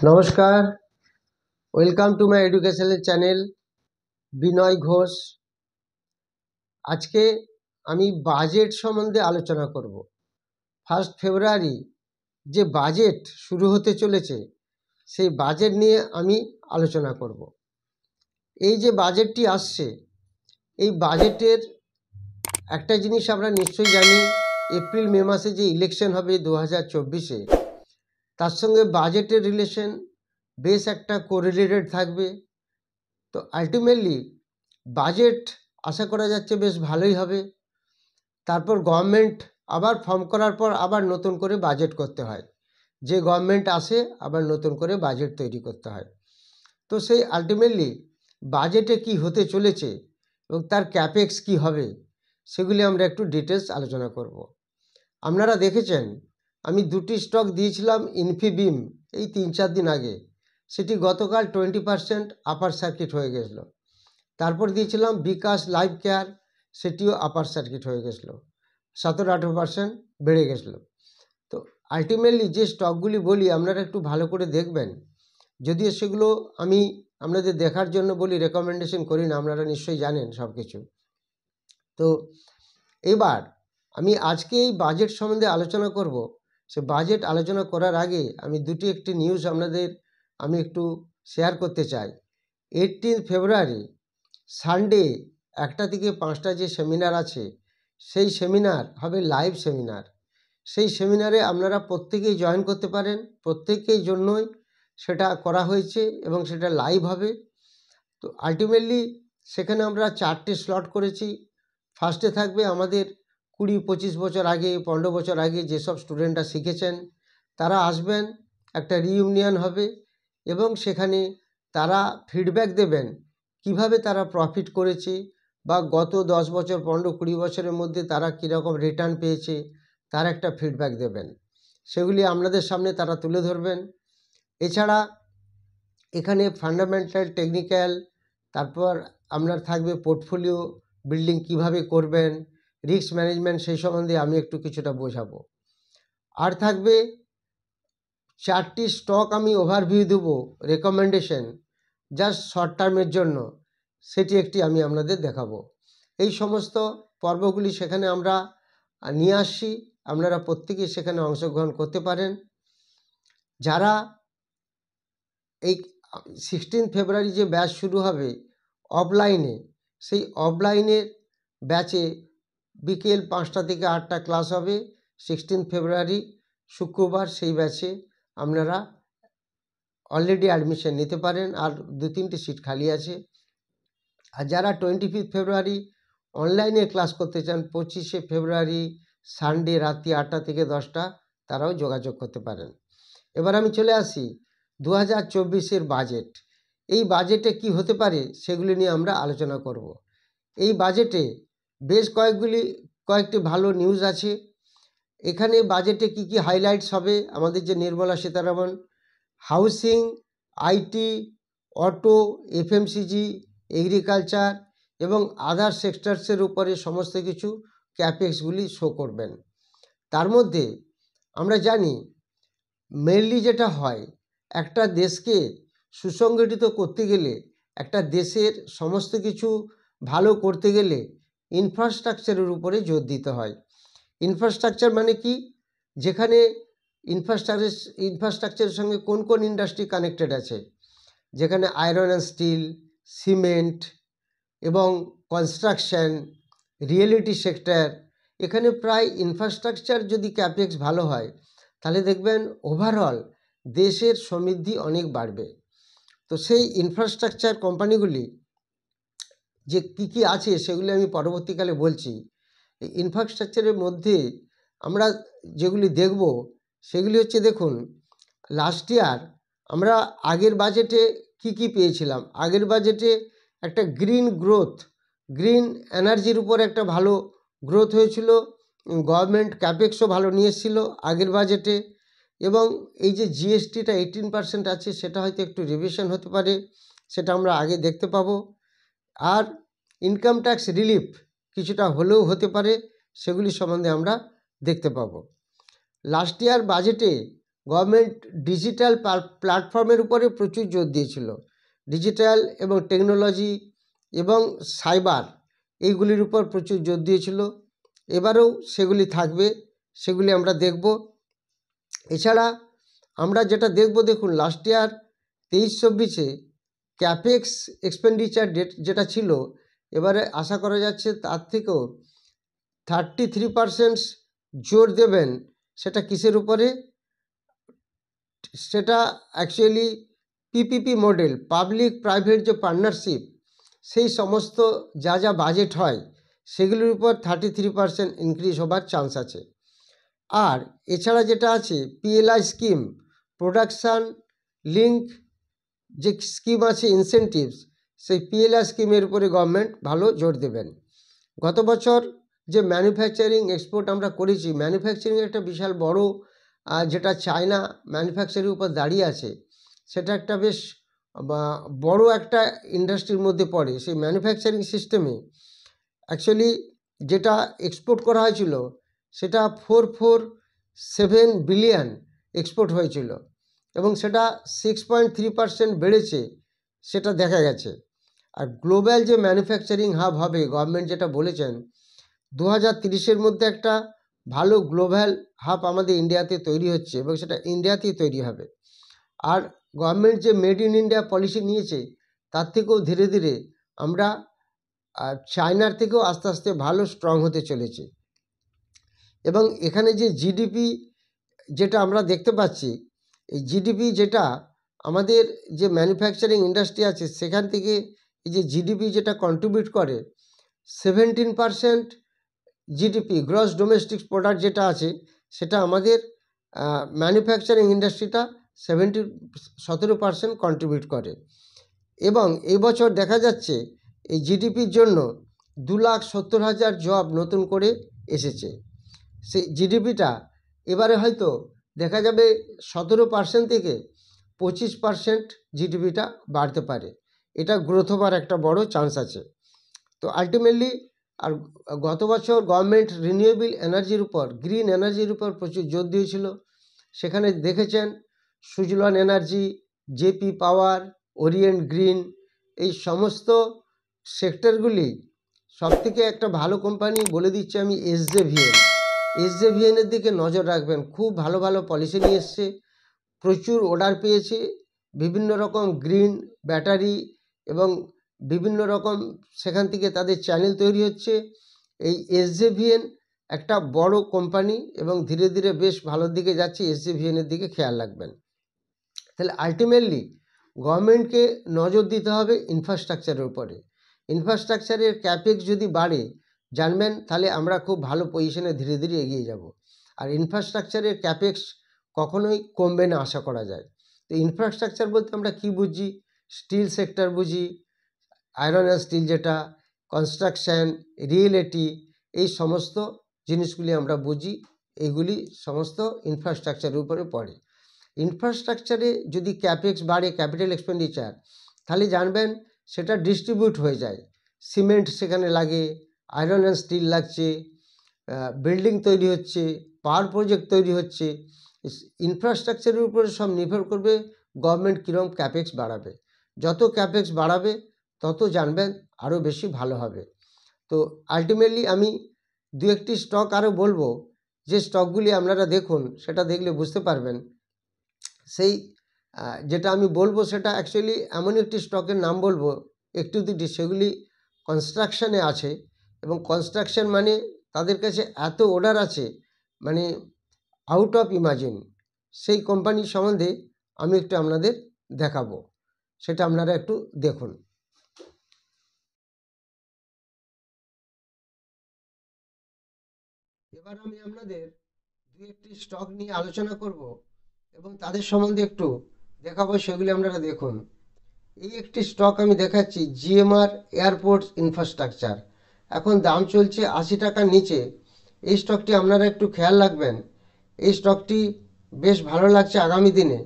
নমস্কার, welcome to my educational channel Binoy Ghosh. আজকে আমি বাজেট সম্বন্ধে আলোচনা করব। 1 ফেব্রুয়ারি যে বাজেট শুরু হতে চলেছে সেই বাজেট নিয়ে আমি আলোচনা করব। এই যে বাজেটটি আসছে, এই বাজেটের একটা জিনিস আমরা নিশ্চয়ই জানি, এপ্রিল মে মাসে যে ইলেকশন হবে 2024-এ, তার সঙ্গে বাজেটের রিলেশন বেশ একটা কোরিলেটেড থাকবে। তো আলটিমেটলি বাজেট আশা করা যাচ্ছে বেশ ভালোই হবে। তারপর গভর্নমেন্ট আবার ফর্ম করার পর আবার নতুন করে বাজেট করতে হয়, যে গভর্নমেন্ট আসে আবার নতুন করে বাজেট তৈরি করতে হয়। তো সেই আলটিমেটলি বাজেটে কি হতে চলেছে এবং তার ক্যাপেক্স কি হবে সেগুলি আমরা একটু ডিটেলস আলোচনা করব। আপনারা দেখেছেন আমি দুটি স্টক দিয়েছিলাম ইনফিবিম এই 3-4 দিন আগে, সেটি গতকাল 20% আপার সার্কিট হয়ে গেছিলো। তারপর দিয়েছিলাম বিকাশ লাইফ কেয়ার, সেটিও আপার সার্কিট হয়ে গেছিলো, 17-18% বেড়ে গেছিলো। তো আলটিমেটলি যে স্টকগুলি বলি আপনারা একটু ভালো করে দেখবেন, যদিও সেগুলো আমি আপনাদের দেখার জন্য বলি, রেকমেন্ডেশন করি না, আপনারা নিশ্চয়ই জানেন সব কিছু। তো এবার আমি আজকে এই বাজেট সম্বন্ধে আলোচনা করব। সে বাজেট আলোচনা করার আগে আমি একটি নিউজ আপনাদের আমি একটু শেয়ার করতে চাই। 18 ফেব্রুয়ারি সানডে 1টা থেকে 5টা যে সেমিনার আছে, সেই সেমিনার হবে লাইভ সেমিনার। সেই সেমিনারে আপনারা প্রত্যেকেই জয়েন করতে পারেন, প্রত্যেকেই জন্যই সেটা করা হয়েছে এবং সেটা লাইভ হবে। তো আলটিমেটলি সেখানে আমরা 4টে স্লট করেছি। ফার্স্টে থাকবে আমাদের 20-25 বছর আগে, 15 বছর আগে যেসব স্টুডেন্টরা শিখেছেন তারা আসবেন, একটা রিইউনিয়ন হবে এবং সেখানে তারা ফিডব্যাক দেবেন কিভাবে তারা প্রফিট করেছে বা গত 10 বছর, 15-20 বছরের মধ্যে তারা কীরকম রিটার্ন পেয়েছে তার একটা ফিডব্যাক দেবেন। সেগুলি আপনাদের সামনে তারা তুলে ধরবেন। এছাড়া এখানে ফান্ডামেন্টাল, টেকনিক্যাল, তারপর আপনার থাকবে পোর্টফোলিও বিল্ডিং কিভাবে করবেন, রিস্ক ম্যানেজমেন্ট, সেই সম্বন্ধে আমি একটু কিছুটা বোঝাবো। আর থাকবে 4টি স্টক আমি ওভারভিউ দেবো, রেকমেন্ডেশন জাস্ট শর্ট টার্মের জন্য, সেটি একটি আমি আপনাদের দেখাবো। এই সমস্ত পর্বগুলি সেখানে আমরা নিয়ে আসছি, আপনারা প্রত্যেকেই সেখানে অংশগ্রহণ করতে পারেন। যারা এই 16 ফেব্রুয়ারি যে ব্যাচ শুরু হবে অফলাইনে, সেই অফলাইনের ব্যাচে বিকেল 5টা থেকে 8টা ক্লাস হবে 16 ফেব্রুয়ারি শুক্রবার। সেই ব্যাচে আপনারা অলরেডি অ্যাডমিশন নিতে পারেন, আর 2-3টে সিট খালি আছে। আর যারা 25 ফেব্রুয়ারি অনলাইনে ক্লাস করতে চান, 25শে ফেব্রুয়ারি সানডে রাত্রি 8টা থেকে 10টা, তারাও যোগাযোগ করতে পারেন। এবার আমি চলে আসি 2024-এর বাজেট। এই বাজেটে কি হতে পারে সেগুলি নিয়ে আমরা আলোচনা করব। এই বাজেটে বেশ কয়েকটি ভালো নিউজ আছে। এখানে বাজেটে কি কি হাইলাইটস হবে, আমাদের যে Nirmala Sitharaman housing, IT, auto, FMCG, agriculture এবং আদার সেক্টরসের উপরে সমস্ত কিছু ক্যাপেক্সগুলি শো করবেন। তার মধ্যে আমরা জানি মেনলি যেটা হয়, একটা দেশকে সুসংগঠিত করতে গেলে, একটা দেশের সমস্ত কিছু ভালো করতে গেলে ইনফ্রাস্ট্রাকচারের উপরে জোর দিতে হয়। ইনফ্রাস্ট্রাকচার মানে কি, যেখানে ইনফ্রাস্ট্রাকচারের সঙ্গে কোন কোন ইন্ডাস্ট্রি কানেক্টেড আছে, যেখানে আয়রন অ্যান্ড স্টিল, সিমেন্ট এবং কনস্ট্রাকশন, রিয়েলিটি সেক্টর, এখানে প্রায় ইনফ্রাস্ট্রাকচার যদি ক্যাপেক্স ভালো হয় তাহলে দেখবেন ওভারঅল দেশের সমৃদ্ধি অনেক বাড়বে। তো সেই ইনফ্রাস্ট্রাকচার কোম্পানিগুলি যে কী আছে সেগুলি আমি পরবর্তীকালে বলছি। এই ইনফ্রাস্ট্রাকচারের মধ্যে আমরা যেগুলি দেখব সেগুলি হচ্ছে, দেখুন লাস্ট ইয়ার আমরা আগের বাজেটে কি পেয়েছিলাম। আগের বাজেটে একটা গ্রিন এনার্জির উপর একটা ভালো গ্রোথ হয়েছিল, গভর্নমেন্ট ক্যাপেক্সও ভালো নিয়ে এসেছিল আগের বাজেটে, এবং এই যে জিএসটিটা 18% আছে সেটা হয়তো একটু রিভিশন হতে পারে, সেটা আমরা আগে দেখতে পাবো। আর ইনকাম ট্যাক্স রিলিফ কিছুটা হলেও হতে পারে, সেগুলি সম্বন্ধে আমরা দেখতে পাবো। লাস্ট ইয়ার বাজেটে গভর্নমেন্ট ডিজিটাল প্ল্যাটফর্মের উপরে প্রচুর জোর দিয়েছিল। ডিজিটাল এবং টেকনোলজি এবং সাইবার এইগুলির উপর প্রচুর জোর দিয়েছিল। এবারেও সেগুলি থাকবে, সেগুলি আমরা দেখব। এছাড়া আমরা যেটা দেখব, দেখুন লাস্ট ইয়ার 23-24 ক্যাপেক্স এক্সপেন্ডিচার যেটা ছিল, এবারে আশা করা যাচ্ছে তার থেকেও 33% জোর দেবেন। সেটা কিসের উপরে? সেটা actually PPP model, public private যে পার্টনারশিপ, সেই সমস্ত যা যা বাজেট হয় সেগুলির উপর 33% ইনক্রিজ হবার চান্স আছে। আর এছাড়া যেটা আছে পিএলআই স্কিম, প্রোডাকশান লিঙ্ক যে স্কিম আছে ইনসেন্টিভস, সেই পিএলআই স্কিমের উপরে গভর্নমেন্ট ভালো জোর দেবেন। গত বছর যে ম্যানুফ্যাকচারিং এক্সপোর্ট আমরা করেছি, ম্যানুফ্যাকচারিং একটা বিশাল বড় যেটা চায়না ম্যানুফ্যাকচারিং উপর দাঁড়িয়ে আছে, সেটা একটা বেশ বড় একটা ইন্ডাস্ট্রির মধ্যে পড়ে। সেই ম্যানুফ্যাকচারিং সিস্টেমে অ্যাকচুয়ালি যেটা এক্সপোর্ট করা হয়েছিল সেটা 447 বিলিয়ন এক্সপোর্ট হয়েছিল এবং সেটা 6.3% বেড়েছে, সেটা দেখা গেছে। আর গ্লোবাল যে ম্যানুফ্যাকচারিং হাব হবে, গভর্নমেন্ট যেটা বলেছেন 2030-এর মধ্যে একটা ভালো গ্লোবাল হাব আমাদের ইন্ডিয়াতে তৈরি হচ্ছে এবং সেটা ইন্ডিয়াতেই তৈরি হবে। আর গভর্নমেন্ট যে মেড ইন ইন্ডিয়া পলিসি নিয়েছে, তার থেকেও ধীরে ধীরে আমরা চায়নার থেকেও আস্তে আস্তে ভালো স্ট্রং হতে চলেছে। এবং এখানে যে জিডিপি যেটা আমরা দেখতে পাচ্ছি, এই জিডিপি যেটা আমাদের যে ম্যানুফ্যাকচারিং ইন্ডাস্ট্রি আছে সেখান থেকে এই যে জিডিপি যেটা কন্ট্রিবিউট করে, 17% জিডিপি গ্রস ডোমেস্টিক প্রোডাক্ট যেটা আছে, সেটা আমাদের ম্যানুফ্যাকচারিং ইন্ডাস্ট্রিটা 17% কন্ট্রিবিউট করে। এবং এই বছর দেখা যাচ্ছে এই জিডিপির জন্য 2,70,000 জব নতুন করে এসেছে। সেই জিডিপিটা এবারে হয়তো দেখা যাবে 17% থেকে 25% জিডিপিটা বাড়তে পারে। এটা গ্রোথ হবার একটা বড় চান্স আছে। তো আলটিমেটলি আর গত বছর গভর্নমেন্ট রিনিউয়েবল এনার্জির উপর, গ্রিন এনার্জির উপর প্রচুর জোর দিয়েছিল। সেখানে দেখেছেন সুজলন এনার্জি, জেপি পাওয়ার, ওরিয়েন্ট গ্রিন, এই সমস্ত সেক্টরগুলি সবথেকে একটা ভালো কোম্পানি বলে দিচ্ছি আমি, এসজেভিএনের দিকে নজর রাখবেন। খুব ভালো ভালো পলিসি নিয়ে এসছে, প্রচুর অর্ডার পেয়েছে, বিভিন্ন রকম গ্রিন ব্যাটারি এবং বিভিন্ন রকম সেখান থেকে তাদের চ্যানেল তৈরি হচ্ছে। এই এসজেভিএন একটা বড় কোম্পানি এবং ধীরে ধীরে বেশ ভালোর দিকে যাচ্ছে। এসজেভিএনের দিকে খেয়াল রাখবেন। তাহলে আলটিমেটলি গভর্নমেন্টকে নজর দিতে হবে ইনফ্রাস্ট্রাকচারের উপরে। ইনফ্রাস্ট্রাকচারের ক্যাপেক্স যদি বাড়ে জানবেন, তাহলে আমরা খুব ভালো পজিশনে ধীরে ধীরে এগিয়ে যাব। আর ইনফ্রাস্ট্রাকচারের ক্যাপেক্স কখনোই কমবে না আশা করা যায়। তো ইনফ্রাস্ট্রাকচার বলতে আমরা কি বুঝি? স্টিল সেক্টর বুঝি, আয়রন অ্যান্ড স্টিল যেটা, কনস্ট্রাকশান, রিয়েলিটি, এই সমস্ত জিনিসগুলি আমরা বুঝি। এইগুলি সমস্ত ইনফ্রাস্ট্রাকচারের উপরে পড়ে। ইনফ্রাস্ট্রাকচারে যদি ক্যাপেক্স বাড়ে, ক্যাপিটাল এক্সপেন্ডিচার, তাহলে জানবেন সেটা ডিস্ট্রিবিউট হয়ে যায়। সিমেন্ট সেখানে লাগে, আয়রন অ্যান্ড স্টিল লাগছে, বিল্ডিং তৈরি হচ্ছে, পাওয়ার প্রজেক্ট তৈরি হচ্ছে। ইনফ্রাস্ট্রাকচারের উপরে সব নির্ভর করবে গভর্নমেন্ট কীরকম ক্যাপেক্স বাড়াবে। যত ক্যাপেক্স বাড়াবে তত জানবেন আরও বেশি ভালো হবে। তো আলটিমেটলি আমি দু একটি স্টক আরও বলবো, যে স্টকগুলি আপনারা দেখুন, সেটা দেখলে বুঝতে পারবেন। সেই যেটা আমি বলবো সেটা অ্যাকচুয়ালি এমন একটি স্টকের নাম বলবো, একটু দুটি, সেগুলি কনস্ট্রাকশানে আছে এবং কনস্ট্রাকশান মানে তাদের কাছে এত অর্ডার আছে, মানে আউট অফ ইমাজিন। সেই কোম্পানি সম্বন্ধে আমি একটু আপনাদের দেখাবো, সেটা আপনারা একটু দেখুন। এবার আমি আপনাদের দু একটি স্টক নিয়ে আলোচনা করব এবং তাদের সম্বন্ধে একটু দেখাবো, সেগুলি আপনারা দেখুন। এই একটি স্টক আমি দেখাচ্ছি, জিএমআর এয়ারপোর্টস ইনফ্রাস্ট্রাকচার। এখন দাম চলছে 80 টাকার নিচে। এই স্টকটি আপনারা একটু খেয়াল রাখবেন। এই স্টকটি বেশ ভালো লাগছে আগামী দিনে,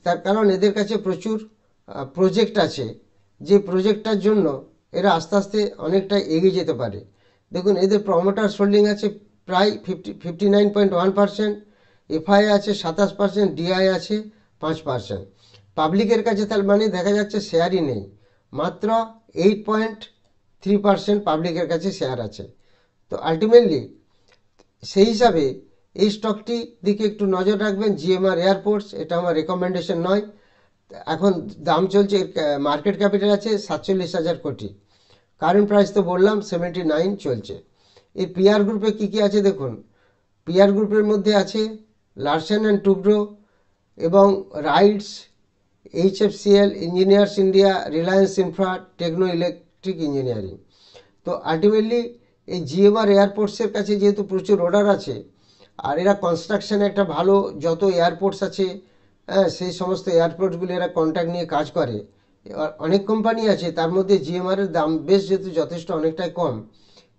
তার কারণ এদের কাছে প্রচুর প্রজেক্ট আছে, যে প্রজেক্টটার জন্য এরা আস্তে আস্তে অনেকটা এগিয়ে যেতে পারে। দেখুন এদের প্রমোটার হোল্ডিং আছে প্রায় 59.1%, এফআই আছে 27%, ডিআই আছে 5%। পাবলিকের কাছে তার মানে দেখা যাচ্ছে শেয়ারই নেই, মাত্র 8.3% পাবলিকের কাছে শেয়ার আছে। তো আলটিমেটলি সেই হিসাবে এই স্টকটি দিকে একটু নজর রাখবেন। জিএমআর এয়ারপোর্টস, এটা আমার রেকমেন্ডেশন নয়। এখন দাম চলছে, মার্কেট ক্যাপিটাল আছে 47,000 কোটি, কারেন্ট প্রাইস তো বললাম 79 চলছে। এই পিআর গ্রুপে কী কী আছে দেখুন। পিআর গ্রুপের মধ্যে আছে লারসেন অ্যান্ড টুব্রো এবং RITES, HFCL, Engineers India, Reliance Infra, Techno Electric Engineering. তো আলটিমেটলি এই জিএমআর এয়ারপোর্টসের কাছে যেহেতু প্রচুর অর্ডার আছে, আর এরা কনস্ট্রাকশানে একটা ভালো, যত এয়ারপোর্টস আছে সেই সমস্ত এয়ারপোর্টসগুলি এরা কন্ট্রাক্ট নিয়ে কাজ করে। অনেক কোম্পানি আছে, তার মধ্যে জিএমআরের দাম বেশ যেহেতু যথেষ্ট অনেকটাই কম,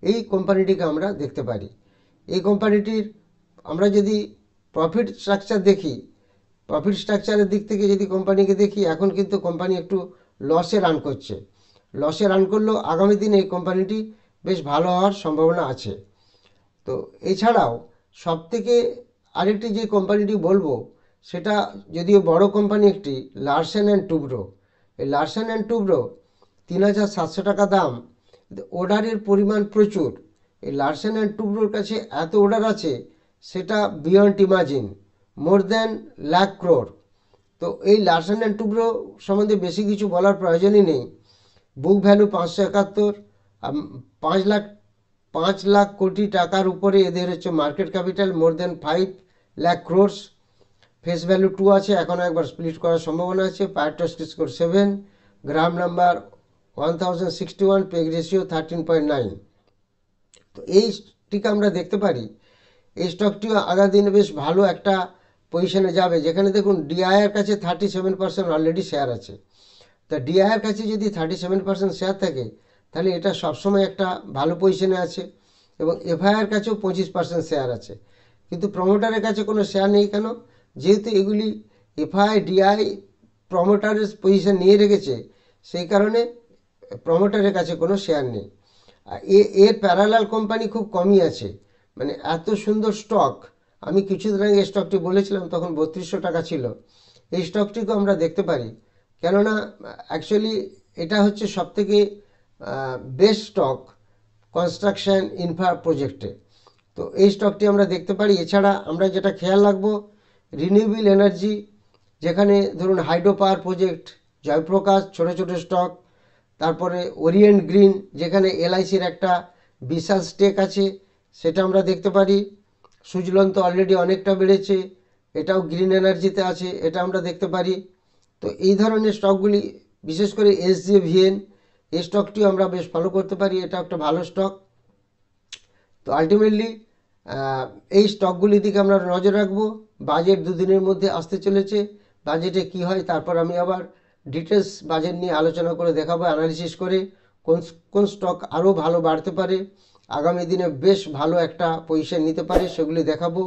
এই কোম্পানিটিকে আমরা দেখতে পারি। এই কোম্পানিটির আমরা যদি প্রফিট স্ট্রাকচার দেখি, প্রফিট স্ট্রাকচারের দিক থেকে যদি কোম্পানিকে দেখি, এখন কিন্তু কোম্পানি একটু লসে রান করছে। লসে রান করলেও আগামী দিনে এই কোম্পানিটি বেশ ভালো হওয়ার সম্ভাবনা আছে। তো এছাড়াও সবথেকে আরেকটি যে কোম্পানিটি বলবো, সেটা যদিও বড় কোম্পানি একটি, লারসেন অ্যান্ড টুব্রো। এই লারসেন অ্যান্ড টুব্রো 3,700 টাকা দাম, অর্ডারের পরিমাণ প্রচুর। এই লারসেন অ্যান্ড টুব্রোর কাছে এত অর্ডার আছে, সেটা beyond imagine, more than lakh crore. তো এই লারসেন অ্যান্ড টুব্রো সম্বন্ধে বেশি কিছু বলার প্রয়োজনই নেই। বুক ভ্যালু 571, 5 লাখ কোটি টাকার উপরে এদের হচ্ছে market capital, more than 5 lakh crores. Face value 2 আছে, এখনও একবার স্প্লিট করার সম্ভাবনা আছে। পায়ারটস্টি স্কোর 7, গ্রাম নাম্বার 1061, পেগ রেশিও 13.9। তো এইটিকে আমরা দেখতে পারি এই স্টকটিও আগামী দিনে বেশ ভালো একটা পজিশনে যাবে, যেখানে দেখুন ডিআইয়ের কাছে 37% অলরেডি শেয়ার আছে। তা ডিআইয়ের কাছে যদি 37% শেয়ার থাকে, তাহলে এটা সবসময় একটা ভালো পজিশনে আছে। এবং এফআইআর কাছেও 25% শেয়ার আছে, কিন্তু প্রমোটারের কাছে কোনো শেয়ার নেই। কেন? যেহেতু এগুলি এফআই ডিআই প্রমোটারের পজিশন নিয়ে রেখেছে, সেই কারণে প্রমোটারের কাছে কোনো শেয়ার নেই। এর প্যারালাল কোম্পানি খুব কমই আছে, মানে এত সুন্দর স্টক। আমি কিছুদিন আগে স্টকটি বলেছিলাম, তখন 3200 টাকা ছিল। এই স্টকটিকেও আমরা দেখতে পারি, কেননা অ্যাকচুয়ালি এটা হচ্ছে সবথেকে বেস্ট স্টক কনস্ট্রাকশন ইনফ্রা প্রজেক্টে। তো এই স্টকটি আমরা দেখতে পারি। এছাড়া আমরা যেটা খেয়াল রাখবো, রিনিউয়েবল এনার্জি, যেখানে ধরুন হাইড্রো পাওয়ার প্রজেক্ট, জয়প্রকাশ, ছোটো ছোটো স্টক। তারপরে ওরিয়েন্ট গ্রিন, যেখানে এলআইসির একটা বিশাল স্টেক আছে, সেটা আমরা দেখতে পারি। সুজলন তো অলরেডি অনেকটা বেড়েছে, এটাও গ্রিন এনার্জিতে আছে, এটা আমরা দেখতে পারি। তো এই ধরনের স্টকগুলি, বিশেষ করে এসজেভিএন, এই স্টকটিও আমরা বেশ ফলো করতে পারি, এটা একটা ভালো স্টক। তো আলটিমেটলি এই স্টকগুলির দিকে আমরা নজর রাখবো। বাজেট দুদিনের মধ্যে আসতে চলেছে, বাজেটে কি হয় তারপর আমি আবার ডিটেলস বাজেট নিয়ে আলোচনা করে দেখাবো, অ্যানালিসিস করে কোন কোন স্টক আরও ভালো বাড়তে পারে, আগামী দিনে বেশ ভালো একটা পজিশন নিতে পারে, সেগুলি দেখাবো।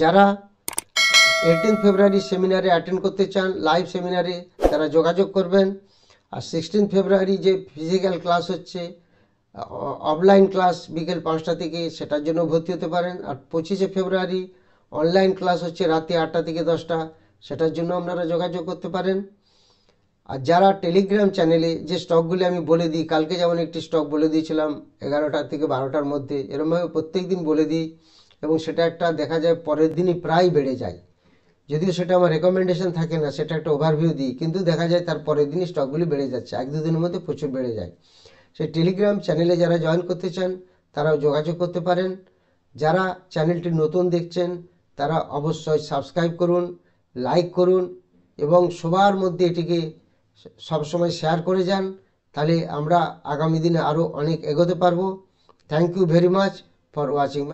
যারা 18 ফেব্রুয়ারি সেমিনারে অ্যাটেন্ড করতে চান, লাইভ সেমিনারে, তারা যোগাযোগ করবেন। আর 16 ফেব্রুয়ারি যে ফিজিক্যাল ক্লাস হচ্ছে, অফলাইন ক্লাস বিকেল 5টা থেকে, সেটার জন্য ভর্তি হতে পারেন। আর 25শে ফেব্রুয়ারি অনলাইন ক্লাস হচ্ছে রাতে 8টা থেকে 10টা, সেটার জন্য আপনারা যোগাযোগ করতে পারেন। আর যারা টেলিগ্রাম চ্যানেলে যে স্টকগুলি আমি বলে দিই, কালকে যেমন একটি স্টক বলে দিয়েছিলাম 11টা থেকে 12টার মধ্যে, এরমভাবে প্রত্যেক দিন বলে দিই, এবং সেটা একটা দেখা যায় পরের দিনই প্রায় বেড়ে যায়। যদিও সেটা আমার রেকমেন্ডেশন থাকে না, সেটা একটা ওভারভিউ দিই, কিন্তু দেখা যায় তার পরের দিনই স্টকগুলি বেড়ে যাচ্ছে, 1-2 দিনের মধ্যে প্রচুর বেড়ে যায়। সেই টেলিগ্রাম চ্যানেলে যারা জয়েন করতে চান, তারাও যোগাযোগ করতে পারেন। যারা চ্যানেলটি নতুন দেখছেন, তারা অবশ্যই সাবস্ক্রাইব করুন, লাইক করুন, এবং সবার মধ্যে এটিকে সবসময় শেয়ার করে যান, তাহলে আমরা আগামী দিনে আরও অনেক এগোতে পারবো। Thank you very much for watching.